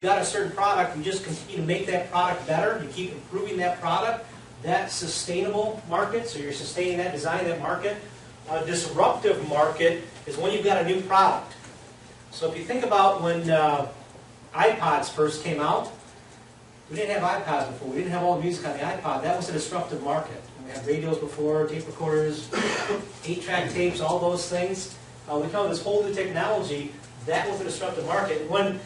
got a certain product, you just continue to make that product better, you keep improving that product. That's sustainable market, so you're sustaining that, designing that market. A disruptive market is when you've got a new product. So if you think about when iPods first came out, we didn't have iPods before, we didn't have all the music on the iPod. That was a disruptive market. We had radios before, tape recorders, 8-track tapes, all those things. We found this whole new technology. That was a disruptive market. When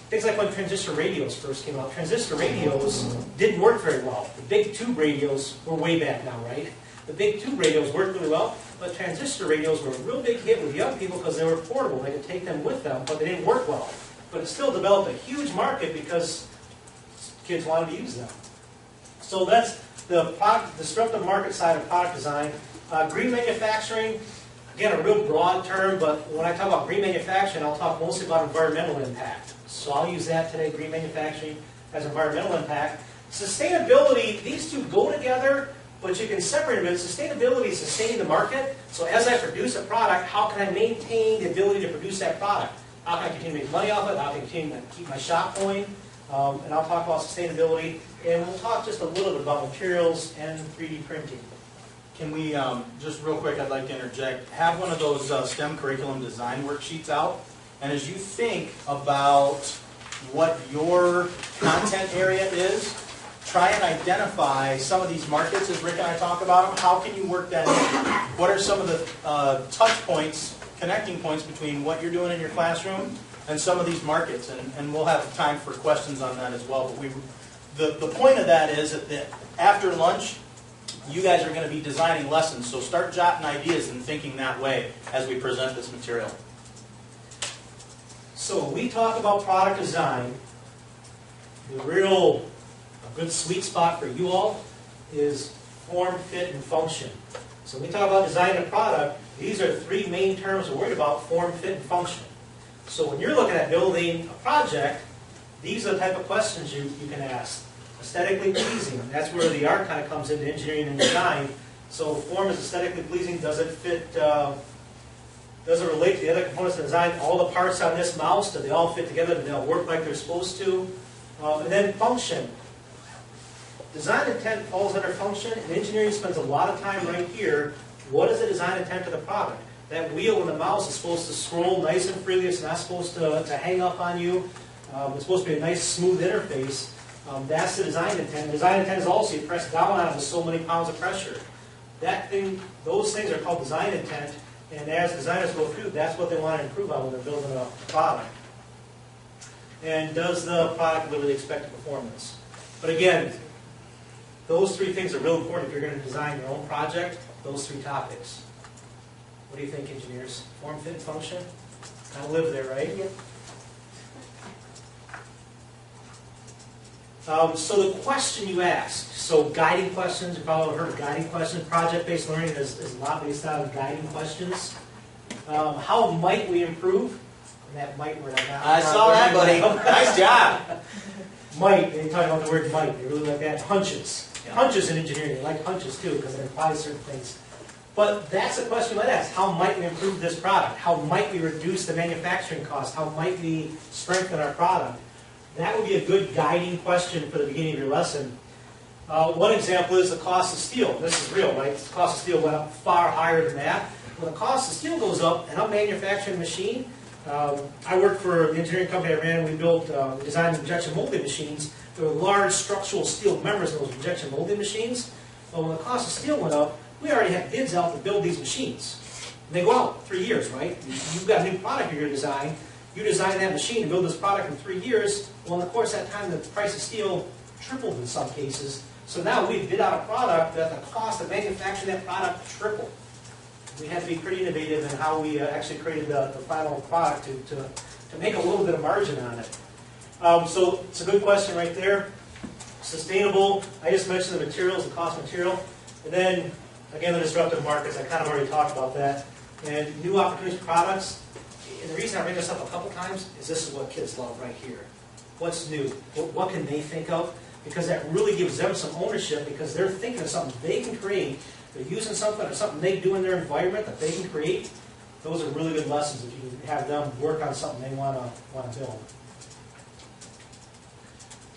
things like when transistor radios first came out, transistor radios didn't work very well. The big tube radios were way back now, right? The big tube radios worked really well, but transistor radios were a real big hit with young people because they were portable. They could take them with them, but they didn't work well. But it still developed a huge market because kids wanted to use them. So that's the disruptive market side of product design. Green manufacturing, again, a real broad term, but when I talk about green manufacturing, I'll talk mostly about environmental impact. So I'll use that today. Green manufacturing has environmental impact. Sustainability, these two go together, but you can separate them. Sustainability is sustaining the market. So as I produce a product, how can I maintain the ability to produce that product? How can I continue to make money off it? How can I continue to keep my shop going? And I'll talk about sustainability. And we'll talk just a little bit about materials and 3D printing. Can we, just real quick, I'd like to interject, have one of those STEM curriculum design worksheets out. And as you think about what your content area is, try and identify some of these markets as Rick and I talk about them. How can you work that in? What are some of the touch points, connecting points between what you're doing in your classroom and some of these markets? And we'll have time for questions on that as well. But the point of that is that after lunch, you guys are going to be designing lessons, so start jotting ideas and thinking that way as we present this material. So when we talk about product design, a good sweet spot for you all is form, fit, and function. So when we talk about designing a product, these are three main terms we're worried about: form, fit, and function. So when you're looking at building a project, these are the type of questions you can ask. Aesthetically pleasing, that's where the art kind of comes into engineering and design. So form is aesthetically pleasing. Does it fit, does it relate to the other components of the design? All the parts on this mouse, do they all fit together? Do they all work like they're supposed to? And then function. Design intent falls under function, and engineering spends a lot of time right here. What is the design intent of the product? That wheel and the mouse is supposed to scroll nice and freely. It's not supposed to hang up on you. It's supposed to be a nice, smooth interface. That's the design intent. The design intent is also you press down on it with so many pounds of pressure. Those things are called design intent, and as designers go through, that's what they want to improve on when they're building a product. And does the product deliver the expected performance? But again, those three things are real important if you're going to design your own project, those three topics. What do you think, engineers? Form, fit, and function? Kind of live there, right? Yep. So the question you ask, so guiding questions, you've probably heard of guiding questions. Project-based learning is a lot based on guiding questions. How might we improve? And that might word I saw that, buddy. Nice job. Might, they talk about the word might. They really like that. Hunches. Yeah. Hunches in engineering. They like hunches too because it implies certain things. But that's a question you might ask. How might we improve this product? How might we reduce the manufacturing cost? How might we strengthen our product? That would be a good guiding question for the beginning of your lesson. One example is the cost of steel. This is real, right? The cost of steel went up far higher than that. When the cost of steel goes up, and I'm manufacturing a machine, I worked for the engineering company I ran. We designed injection molding machines. There were large structural steel members in those injection molding machines. But when the cost of steel went up, we already had bids out to build these machines. And they go out 3 years, right? You've got a new product you're going to design. You design that machine to build this product in 3 years. Well, in the course of that time, the price of steel tripled in some cases. So now we've bid out a product that the cost of manufacturing that product tripled. We had to be pretty innovative in how we actually created the final product to make a little bit of margin on it. So it's a good question right there. Sustainable, I just mentioned the materials, the cost of material. And then, again, the disruptive markets, I kind of already talked about that. And new opportunities for products. And the reason I bring this up a couple times is this is what kids love right here. What's new? What can they think of? Because that really gives them some ownership because they're thinking of something they can create. They're using something or something they do in their environment that they can create. Those are really good lessons if you have them work on something they want to build.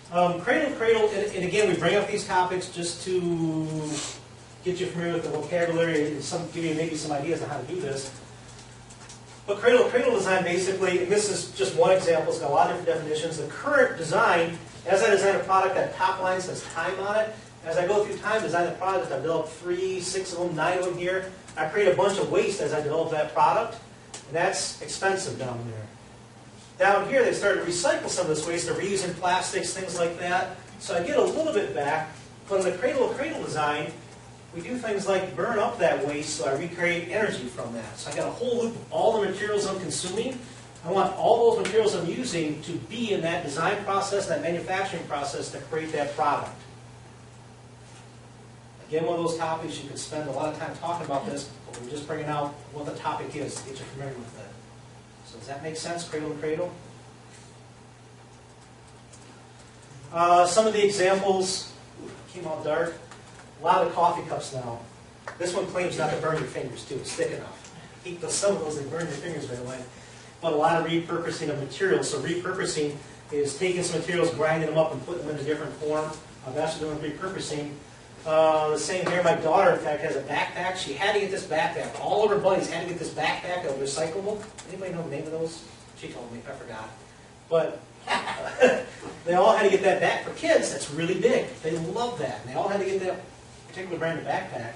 Cradle to cradle, and again, we bring up these topics just to get you familiar with the vocabulary and give you maybe some ideas on how to do this. But cradle to cradle design basically, and this is just one example, it's got a lot of different definitions. The current design, as I design a product, that top line says time on it. As I go through time, design the product, I've developed 3, 6 of them, 9 of them here. I create a bunch of waste as I develop that product, and that's expensive down there. Down here, they started to recycle some of this waste. They're reusing plastics, things like that. So I get a little bit back. But in the cradle-to-cradle design, we do things like burn up that waste, so I recreate energy from that. So I got a whole loop of all the materials I'm consuming. I want all those materials I'm using to be in that design process, that manufacturing process to create that product. Again, one of those topics you could spend a lot of time talking about this, but we're just bringing out what the topic is to get you familiar with it. So does that make sense, cradle to cradle? Some of the examples, came out dark. A lot of coffee cups now. This one claims not to burn your fingers too, it's thick enough. Some of those, they burn your fingers right away. But a lot of repurposing of materials. So repurposing is taking some materials, grinding them up, and putting them in a different form. That's what we're doing repurposing. The same here, my daughter, in fact, has a backpack. She had to get this backpack. All of her buddies had to get this backpack that was recyclable. Anybody know the name of those? She told me, I forgot. But they all had to get that back. For kids, that's really big. They love that. And they all had to get that particular brand of backpack.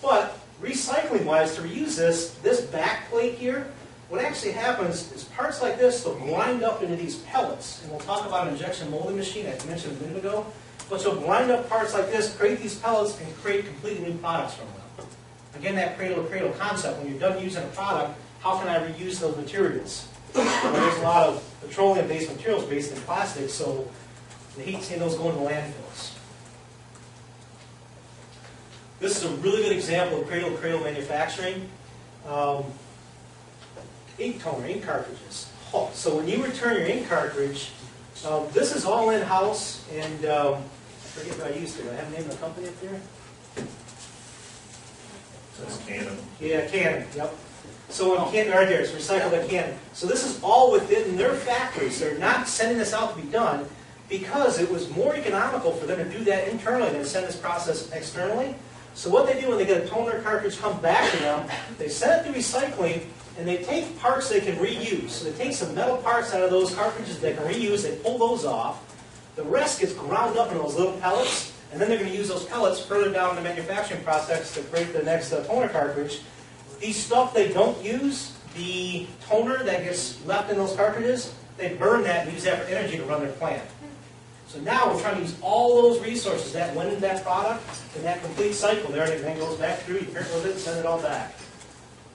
But recycling-wise, to reuse this back plate here, what actually happens is parts like this, they'll grind up into these pellets. And we'll talk about an injection molding machine I mentioned a minute ago. But you'll grind up parts like this, create these pellets, and create completely new products from them. Again, that cradle-to-cradle concept. When you're done using a product, how can I reuse those materials? Well, there's a lot of petroleum-based materials based in plastic, so the hate seeing those go into landfills. This is a really good example of cradle-to-cradle manufacturing. Ink toner, ink cartridges. Oh, so when you return your ink cartridge, this is all in-house, and I forget what I used here. I have the name of the company up there? That's Canon. Yeah, Canon, yep. So in Canon, right there, it's recycled at Canon. So this is all within their factories. They're not sending this out to be done because it was more economical for them to do that internally than to send this process externally. So what they do when they get a toner cartridge come back to them, they send it to recycling, and they take parts they can reuse. So they take some metal parts out of those cartridges they can reuse, they pull those off. The rest gets ground up in those little pellets, and then they're going to use those pellets further down in the manufacturing process to create the next toner cartridge. These stuff they don't use, the toner that gets left in those cartridges, they burn that and use that for energy to run their plant. So now we're trying to use all those resources that went into that product in that complete cycle there, and it then goes back through, you print with it, and send it all back.